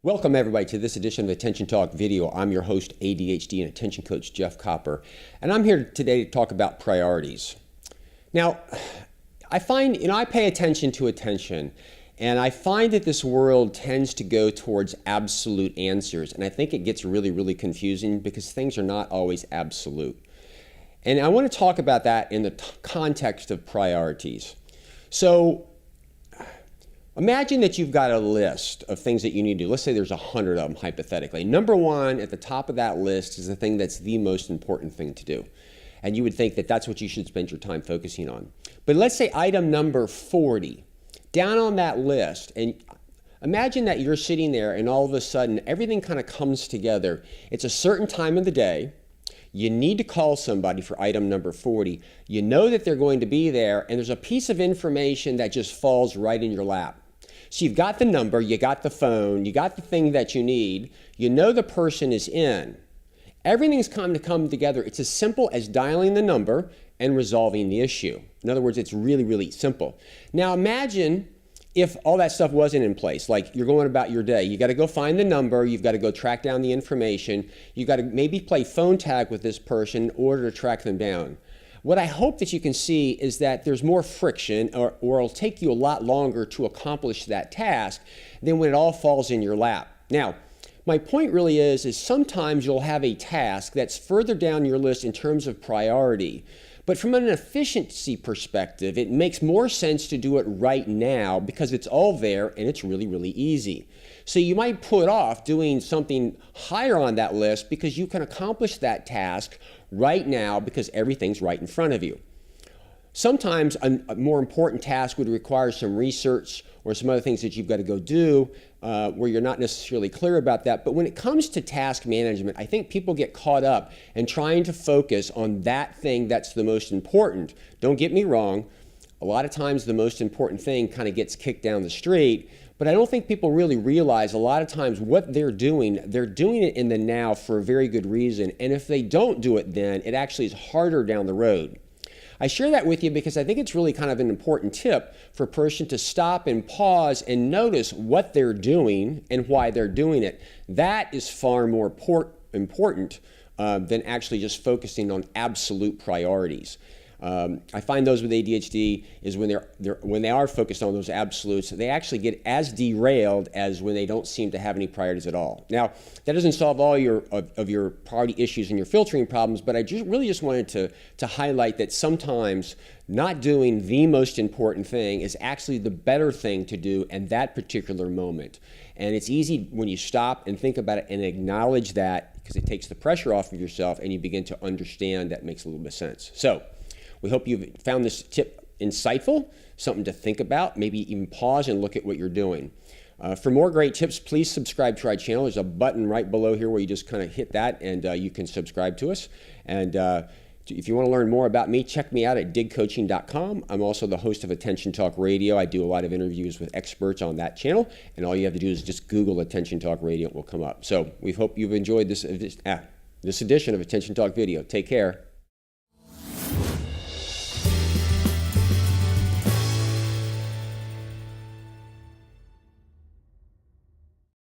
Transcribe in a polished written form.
Welcome everybody to this edition of Attention Talk Video. I'm your host, ADHD and Attention Coach Jeff Copper, and I'm here today to talk about priorities. Now, I find, I pay attention to attention, and I find that this world tends to go towards absolute answers, and I think it gets really confusing because things are not always absolute. And I want to talk about that in the context of priorities. So, imagine that you've got a list of things that you need to do. Let's say there's 100 of them, hypothetically. Number one at the top of that list is the thing that's the most important thing to do. And you would think that that's what you should spend your time focusing on. But let's say item number 40, down on that list, and imagine that you're sitting there and all of a sudden everything kind of comes together. It's a certain time of the day. You need to call somebody for item number 40. You know that they're going to be there, and there's a piece of information that just falls right in your lap. So you've got the number, you got the phone, you got the thing that you need, you know the person is in. Everything's come together. It's as simple as dialing the number and resolving the issue. In other words, it's really simple. Now imagine if all that stuff wasn't in place, like you're going about your day. You got to go find the number, you've got to go track down the information, you've got to maybe play phone tag with this person in order to track them down. What I hope that you can see is that there's more friction, or it'll take you a lot longer to accomplish that task than when it all falls in your lap. Now, my point really is sometimes you'll have a task that's further down your list in terms of priority, but from an efficiency perspective, it makes more sense to do it right now because it's all there and it's really easy. So you might put off doing something higher on that list because you can accomplish that task right now because everything's right in front of you. Sometimes a more important task would require some research or some other things that you've got to go do where you're not necessarily clear about that. But when it comes to task management, I think people get caught up in trying to focus on that thing that's the most important. Don't get me wrong, a lot of times the most important thing kind of gets kicked down the street, but I don't think people really realize a lot of times what they're doing it in the now for a very good reason. And if they don't do it then, it actually is harder down the road. I share that with you because I think it's really kind of an important tip for a person to stop and pause and notice what they're doing and why they're doing it. That is far more important than actually just focusing on absolute priorities. I find those with ADHD is when they are focused on those absolutes, they actually get as derailed as when they don't seem to have any priorities at all. Now, that doesn't solve all of your priority issues and your filtering problems, but I really just wanted to highlight that sometimes not doing the most important thing is actually the better thing to do in that particular moment. And it's easy when you stop and think about it and acknowledge that because it takes the pressure off of yourself and you begin to understand that makes a little bit of sense. So, we hope you've found this tip insightful, something to think about, maybe even pause and look at what you're doing. For more great tips, please subscribe to our channel. There's a button right below here where you just kind of hit that and you can subscribe to us. And if you want to learn more about me, check me out at digcoaching.com. I'm also the host of Attention Talk Radio. I do a lot of interviews with experts on that channel, and all you have to do is just Google Attention Talk Radio. It will come up. So we hope you've enjoyed this edition of Attention Talk Video. Take care.